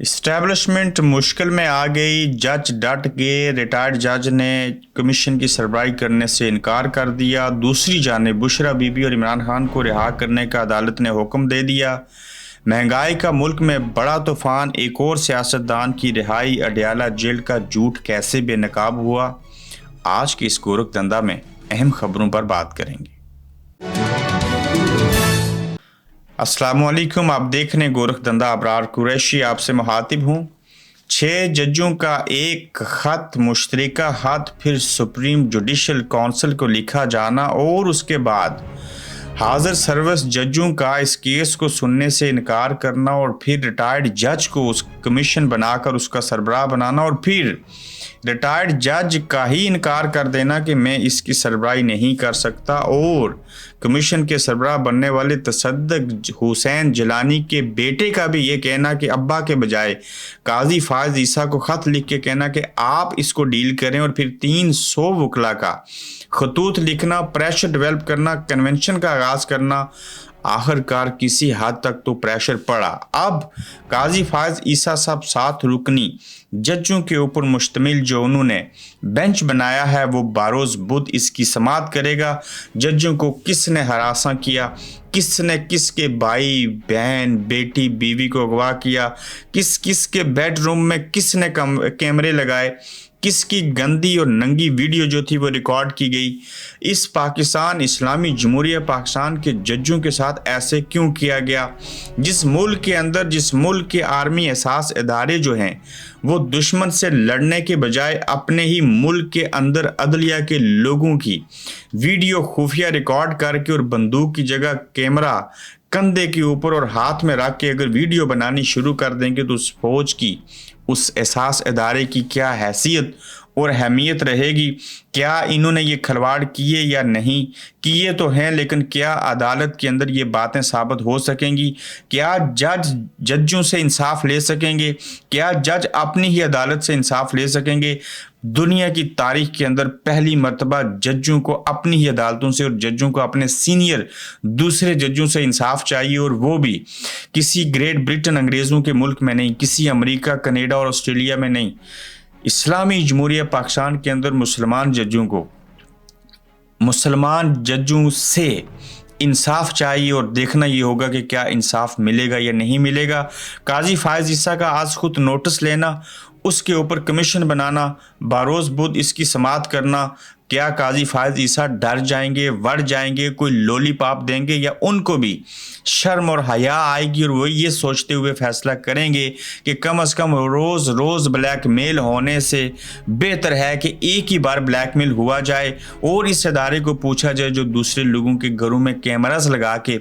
Establishment مشکل میں آ گئی، جج ڈٹ گئے۔ ریٹائرڈ جج نے کمیشن کی سربراہی کرنے سے انکار کر دیا۔ دوسری جانب بشرا بی بی اور عمران خان کو رہا کرنے کا عدالت نے حکم دے دیا۔ مہنگائی کا ملک میں بڑا طوفان، ایک اور سیاستدان کی رہائی، اڈیالہ جیل کا جھوٹ کیسے بے نقاب ہوا؟ آج کی اس گورکھ دھندا میں اہم خبروں پر بات کریں گے۔ السلام علیکم، آپ دیکھ رہے ہیں گورکھ دھندا، ابرار قریشی آپ سے مخاطب ہوں۔ 6 ججوں کا ایک خط، مشترکہ خط، پھر سپریم جوڈیشل کونسل کو لکھا جانا اور اس کے بعد حاضر سروس ججوں کا اس کیس کو سننے سے انکار کرنا اور پھر ریٹائرڈ جج کو اس کمیشن بنا کر اس کا سربراہ بنانا اور پھر ریٹائرڈ جج کا ہی انکار کر دینا کہ میں اس کی سربراہی نہیں کر سکتا، اور کمیشن کے سربراہ بننے والے تصدق حسین جیلانی کے بیٹے کا بھی یہ کہنا کہ ابا کے بجائے قاضی فائز عیسیٰ کو خط لکھ کے کہنا کہ آپ اس کو ڈیل کریں، اور پھر 300 وکلا کا خطوط لکھنا، پریشر ڈیولپ کرنا، کنونشن کا آغاز کرنا۔ آخر کار کسی حد تک تو پریشر پڑا۔ اب قاضی فائز عیسیٰ صاحب 7 رکنی ججوں کے اوپر مشتمل جو انہوں نے بینچ بنایا ہے، وہ بروز بدھ اس کی سماعت کرے گا۔ ججوں کو کس نے ہراساں کیا، کس نے کس کے بھائی بہن بیٹی بیوی کو اغوا کیا، کس کے بیڈ روم میں کس نے کیمرے لگائے، کس کی گندی اور ننگی ویڈیو جو تھی وہ ریکارڈ کی گئی، اس پاکستان اسلامی جمہوریہ پاکستان کے ججوں کے ساتھ ایسے کیوں کیا گیا؟ جس ملک کے اندر، جس ملک کے آرمی احساس ادارے جو ہیں وہ دشمن سے لڑنے کے بجائے اپنے ہی ملک کے اندر عدلیہ کے لوگوں کی ویڈیو خفیہ ریکارڈ کر کے اور بندوق کی جگہ کیمرہ کندھے کے اوپر اور ہاتھ میں رکھ کے اگر ویڈیو بنانی شروع کر دیں گے تو اس فوج کی، اس احساس ادارے کی کیا حیثیت اور اہمیت رہے گی؟ کیا انہوں نے یہ کھلواڑ کیے یا نہیں کیے تو ہیں، لیکن کیا عدالت کے اندر یہ باتیں ثابت ہو سکیں گی؟ کیا جج ججوں سے انصاف لے سکیں گے؟ کیا جج اپنی ہی عدالت سے انصاف لے سکیں گے؟ دنیا کی تاریخ کے اندر پہلی مرتبہ ججوں کو اپنی ہی عدالتوں سے اور ججوں کو اپنے سینئر دوسرے ججوں سے انصاف چاہیے، اور وہ بھی کسی گریٹ برٹن انگریزوں کے ملک میں نہیں، کسی امریکہ، کینیڈا اور آسٹریلیا میں نہیں، اسلامی جمہوریہ پاکستان کے اندر مسلمان ججوں کو مسلمان ججوں سے انصاف چاہیے، اور دیکھنا یہ ہوگا کہ کیا انصاف ملے گا یا نہیں ملے گا۔ قاضی فائز عیسیٰ کا آج خود نوٹس لینا، اس کے اوپر کمیشن بنانا، بروز بدھ اس کی سماعت کرنا، کیا قاضی فائز عیسیٰ ڈر جائیں گے، وڑ جائیں گے، کوئی لولی پاپ دیں گے، یا ان کو بھی شرم اور حیا آئے گی اور وہ یہ سوچتے ہوئے فیصلہ کریں گے کہ کم از کم روز روز بلیک میل ہونے سے بہتر ہے کہ ایک ہی بار بلیک میل ہوا جائے اور اس ادارے کو پوچھا جائے جو دوسرے لوگوں کے گھروں میں کیمراز لگا کے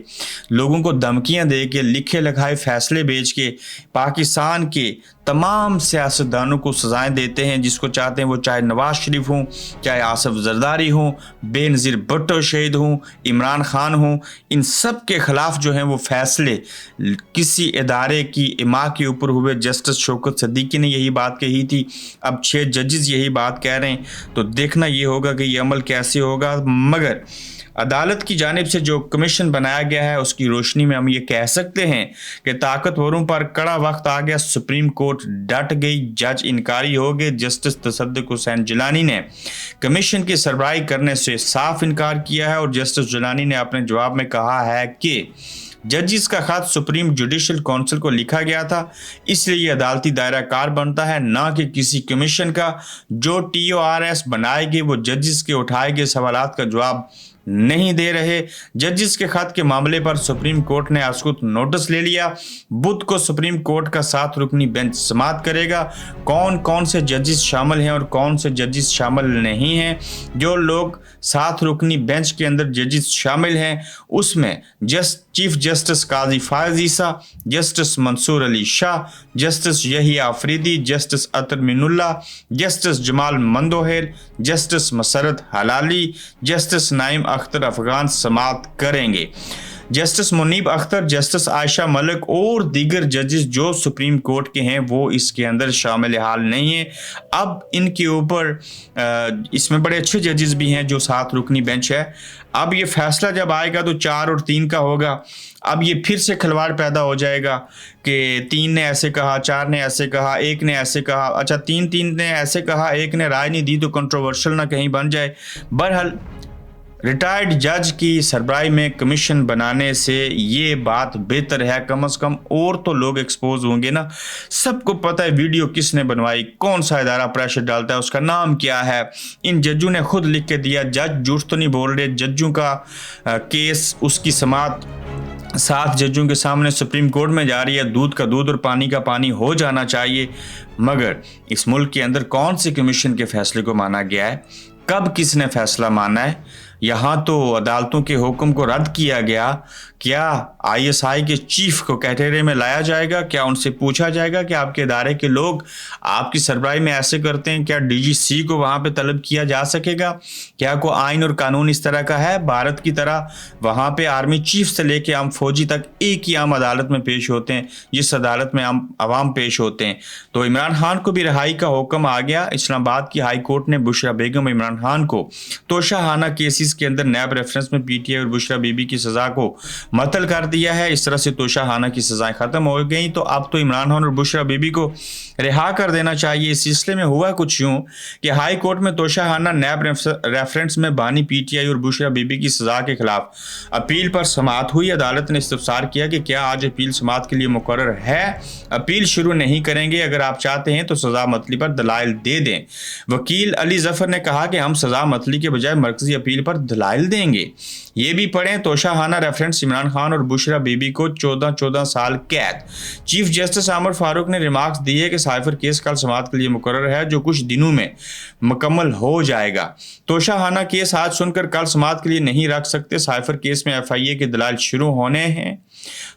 لوگوں کو دھمکیاں دے کے لکھے لکھائے فیصلے بیچ کے پاکستان کے تمام سیاستدانوں کو سزائیں دیتے ہیں، جس کو چاہتے ہیں وہ، چاہے نواز شریف ہوں، چاہے آصف زرداری ہوں، بے نظیر بھٹو شہید ہوں، عمران خان ہوں، ان سب کے خلاف جو ہیں وہ فیصلے کسی ادارے کی اما کے اوپر ہوئے۔ جسٹس شوکت صدیقی نے یہی بات کہی تھی، اب 6 ججز یہی بات کہہ رہے ہیں، تو دیکھنا یہ ہوگا کہ یہ عمل کیسے ہوگا۔ مگر عدالت کی جانب سے جو کمیشن بنایا گیا ہے اس کی روشنی میں ہم یہ کہہ سکتے ہیں کہ طاقتوروں پر کڑا وقت آ گیا، سپریم کورٹ ڈٹ گئی، جج انکاری ہو گئے۔ جسٹس تصدق حسین جیلانی نے کمیشن کی سربراہی کرنے سے صاف انکار کیا ہے، اور جسٹس جیلانی نے اپنے جواب میں کہا ہے کہ ججز کا خط سپریم جوڈیشل کونسل کو لکھا گیا تھا، اس لیے یہ عدالتی دائرہ کار بنتا ہے، نہ کہ کسی کمیشن کا۔ جو TORS بنائے گئے وہ ججز کے اٹھائے گئے سوالات کا جواب نہیں دے رہے۔ ججز کے خط کے معاملے پر سپریم کورٹ نے آج خود نوٹس لے لیا۔ بدھ کو سپریم کورٹ کا 7 رکنی بینچ سماعت کرے گا۔ کون کون سے ججز شامل ہیں اور کون سے ججز شامل نہیں ہیں؟ جو لوگ 7 رکنی بینچ کے اندر ججز شامل ہیں اس میں چیف جسٹس قاضی فائز عیسیٰ، جسٹس منصور علی شاہ، جسٹس یحییٰ آفریدی، جسٹس عطر مین اللہ، جسٹس جمال مندوہر، جسٹس مسرت حلالی، جسٹس نعیم اختر افغان سماعت کریں گے۔ जस्टिस मुनीब अख्तर, जस्टिस आयशा मलिक और दीगर जजेस जो सुप्रीम कोर्ट के हैं वो इसके अंदर शामिल हाल नहीं है। अब इनके ऊपर इसमें बड़े अच्छे जजेस भी हैं जो 7 रुकनी बेंच है। अब ये फैसला जब आएगा तो 4 और 3 का होगा। अब ये फिर से खिलवाड़ पैदा हो जाएगा कि 3 ने ऐसे कहा, 4 ने ऐसे कहा, 1 ने ऐसे कहा, अच्छा 3 ने ऐसे कहा, 1 ने राय नहीं दी तो कंट्रोवर्शियल ना कहीं बन जाए। बहरहाल रिटायर्ड जज की सरबराही में कमीशन बनाने से ये बात बेहतर है, कम से कम और तो लोग एक्सपोज होंगे ना। सबको पता है वीडियो किसने बनवाई, कौन सा इदारा प्रेशर डालता है, उसका नाम क्या है। इन जजों ने खुद लिख के दिया, जज झूठ तो नहीं बोल रहे। जजों का केस, उसकी समाअत 7 जजों के सामने सुप्रीम कोर्ट में जा रही है। दूध का दूध और पानी का पानी हो जाना चाहिए। मगर इस मुल्क के अंदर कौन से कमीशन के फैसले को माना गया है, कब किसने फैसला माना है? यहाँ तो अदालतों के हुक्म को रद्द किया गया। क्या आईएसआई के चीफ को कैटेगरी में लाया जाएगा? क्या उनसे पूछा जाएगा कि आपके इदारे के लोग आपकी सरबराही में ऐसे करते हैं? क्या डीजीसी को वहाँ पे तलब किया जा सकेगा? क्या कोई आइन और कानून इस तरह का है? भारत की तरह वहाँ पे आर्मी चीफ से लेके आम फौजी तक एक ही आम अदालत में पेश होते हैं, जिस अदालत में आम अवाम पेश होते हैं। तो इमरान खान को भी रिहाई का हुक्म आ गया। इस्लामाबाद की हाई कोर्ट ने बुशरा बेगम इमरान खान को तोशाखाना केसेस के अंदर नैब रेफरेंस में पीटीआई और बुशरा बीबी की सजा को मतल कर दिया है। इस तरह से तोशाखाना की सजाएं खत्म हो गई। तो अब तो इमरान खान और बुशरा बीबी को रिहा कर देना चाहिए। इस सिलसिले में हुआ कुछ यूं कि हाई कोर्ट में तोशाखाना नैब रेफरेंस में बानी पीटीआई और बुशरा बीबी की सजा के खिलाफ अपील पर समाअत हुई। अदालत ने इस्तफसार किया कि क्या आज अपील समाअत के लिए मुकर्रर है। अपील शुरू नहीं करेंगे। अगर आप चाहते हैं तो सजा मतली पर दलाइल दे दें। वकील अली जफर ने कहा कि हम सजा मतली के बजाय मरकजी अपील पर दलाइल देंगे। ये भी पढ़ें, तोशाखाना रेफरेंस इमरान खान और बुशरा बीबी को 14 साल कैद। चीफ जस्टिस आमर फारूक ने रिमार्क्स दिए कि साइफर केस कल समाअत के लिए मुकर्रर है, जो कुछ दिनों में मुकम्मल हो जाएगा। तोशाखाना केस आज सुनकर कल समाअत के लिए नहीं रख सकते। साइफर केस में एफआईए के दलाइल शुरू होने हैं।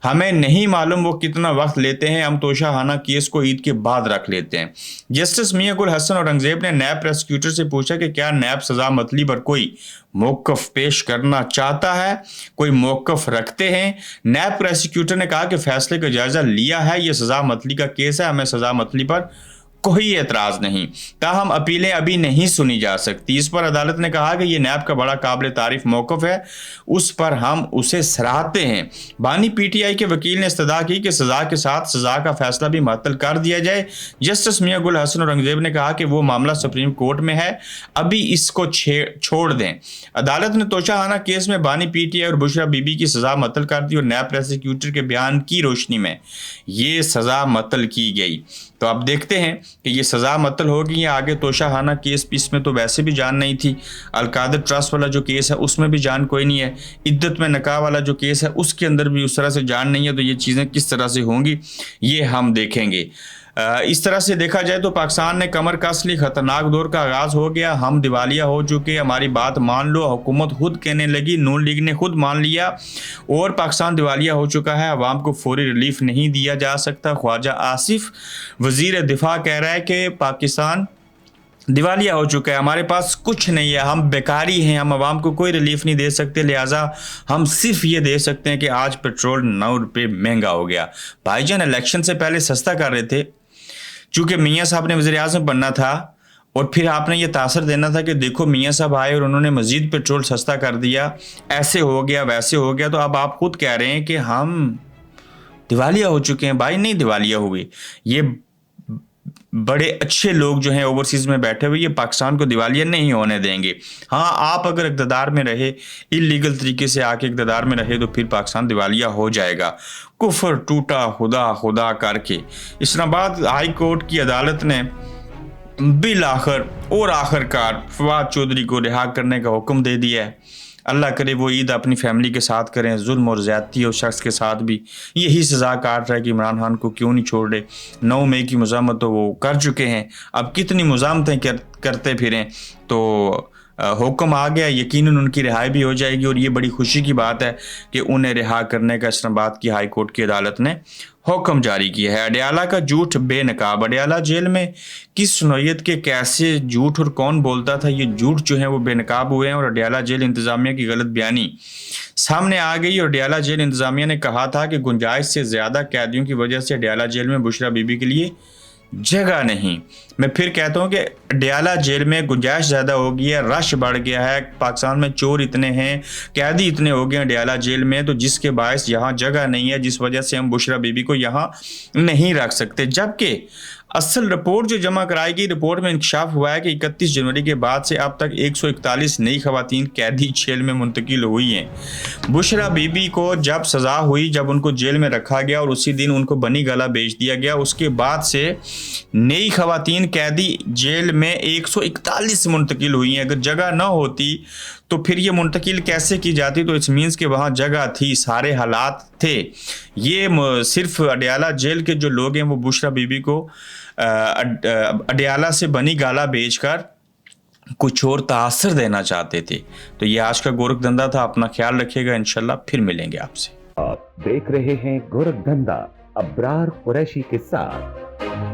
हमें नहीं मालूम वो कितना वक्त लेते हैं। हम तोशाखाना केस को ईद के बाद रख लेते हैं। जस्टिस मियां गुल हसन औरंगजेब ने नैब प्रोसिक्यूटर से पूछा कि क्या नैब सजा मतली पर कोई मौक़िफ़ पेश करना चाहता है, कोई मौक़िफ़ रखते हैं। नैब प्रोसिक्यूटर ने कहा कि फैसले का जायजा लिया है, ये सजा मतली का केस है, हमें सजा मतली पर कोई एतराज़ नहीं। ताहम अपीलें अभी नहीं सुनी जा सकती। इस पर अदालत ने कहा कि यह नैब का बड़ा काबिल तारीफ मौक़िफ़ है, उस पर हम उसे सराहते हैं। बानी पीटीआई के वकील ने इस्तदा की कि सज़ा के साथ सज़ा का फैसला भी मुअत्तल कर दिया जाए। जस्टिस मियां गुल हसन औरंगजेब ने कहा कि वो मामला सुप्रीम कोर्ट में है, अभी इसको छोड़ दें। अदालत ने तोशाखाना केस में बानी पीटीआई और बुशरा बीबी की सज़ा मुअत्तल कर दी और नैब प्रोसिक्यूटर के बयान की रोशनी में ये सज़ा मुअत्तल की गई। तो अब देखते हैं कि ये सज़ा मुअत्तल होगी या आगे। तोशाखाना केस में तो वैसे भी जान नहीं थी। अलकादर ट्रस्ट वाला जो केस है उसमें भी जान कोई नहीं है। इद्दत में नकाह वाला जो केस है उसके अंदर भी उस तरह से जान नहीं है। तो ये चीज़ें किस तरह से होंगी ये हम देखेंगे। इस तरह से देखा जाए तो पाकिस्तान ने कमर कस ली, खतरनाक दौर का आगाज़ हो गया। हम दिवालिया हो चुके, हमारी बात मान लो। हुकूमत खुद कहने लगी, नून लीग ने खुद मान लिया और पाकिस्तान दिवालिया हो चुका है। अवाम को फौरी रिलीफ नहीं दिया जा सकता। ख्वाजा आसिफ वज़ीर दिफा कह रहा है कि पाकिस्तान दिवालिया हो चुका है, हमारे पास कुछ नहीं है, हम बेकारी हैं, हम आवाम को कोई रिलीफ नहीं दे सकते। लिहाजा हम सिर्फ ये दे सकते हैं कि आज पेट्रोल 9 रुपये महंगा हो गया। भाईजान इलेक्शन से पहले सस्ता कर रहे थे, चूँकि मियाँ साहब ने वज़ीर आज़म बनना था और फिर आपने ये तासर देना था कि देखो मियाँ साहब आए और उन्होंने मज़ीद पेट्रोल सस्ता कर दिया, ऐसे हो गया वैसे हो गया। तो अब आप खुद कह रहे हैं कि हम दिवालिया हो चुके हैं। भाई नहीं दिवालिया हुए, ये बड़े अच्छे लोग जो हैं ओवरसीज़ में बैठे हुए, ये पाकिस्तान को दिवालिया नहीं होने देंगे। हाँ, आप अगर इक़्तिदार में रहे, इलीगल तरीके से आके इक़्तिदार में रहे तो फिर पाकिस्तान दिवालिया हो जाएगा। कुफर टूटा खुदा खुदा करके। इस्लामाबाद हाई कोर्ट की अदालत ने बिल आखिरकार फवाद चौधरी को रिहा करने का हुक्म दे दिया है। अल्लाह करे वो ईद अपनी फैमिली के साथ करें। जुल्म और ज़्यादती उस शख्स के साथ भी यही सज़ा काट रहा है कि इमरान खान को क्यों नहीं छोड़ रहे। 9 मई की मुज़ामत तो वो कर चुके हैं, अब कितनी मुज़ामतें करते फिरें। तो हुक्म आ गया, यकीनन उनकी रिहाई भी हो जाएगी और ये बड़ी खुशी की बात है कि उन्हें रिहा करने का इस्लामाबाद की हाई कोर्ट की अदालत ने हुक्म जारी किया है। अडयाला का झूठ बेनकाब। अडयाला जेल में किस नौयत के कैसे झूठ और कौन बोलता था, ये झूठ जो है वो बेनकाब हुए हैं और अडयाला जेल इंतज़ामिया की गलत बयानी सामने आ गई। और अडयाला जेल इंतज़ामिया ने कहा था कि गुंजाइश से ज़्यादा कैदियों की वजह से अडयाला जेल में बुशरा बीबी के लिए जगह नहीं। मैं फिर कहता हूँ कि अडयाला जेल में गुंजाइश ज़्यादा हो गई है, रश बढ़ गया है, पाकिस्तान में चोर इतने हैं, कैदी इतने हो गए हैं अडयाला जेल में, तो जिसके बायस यहाँ जगह नहीं है, जिस वजह से हम बुशरा बीबी को यहाँ नहीं रख सकते। जबकि असल रिपोर्ट जो जमा कराई गई, रिपोर्ट में इंकशाफ हुआ है कि 31 जनवरी के बाद से अब तक 141 नई खवातीन कैदी जेल में मुंतकिल हुई हैं। बुशरा बीबी को जब सज़ा हुई, जब उनको जेल में रखा गया और उसी दिन उनको बनी गला भेज दिया गया, उसके बाद से नई खवातीन कैदी जेल में 141 मुंतकिल हुई हैं। अगर जगह ना होती तो फिर ये मुंतकिल कैसे की जाती, तो इट्स मीन्स कि वहाँ जगह थी, सारे हालात थे। ये सिर्फ अडयाला जेल के जो लोग हैं वो बुशरा बीबी को अडयाला से बनी गाला बेचकर कुछ और तासर देना चाहते थे। तो ये आज का गोरखधंधा था। अपना ख्याल रखिएगा, इंशाल्लाह फिर मिलेंगे आपसे। आप देख रहे हैं गोरखधंधा अब्रार कुरैशी के साथ।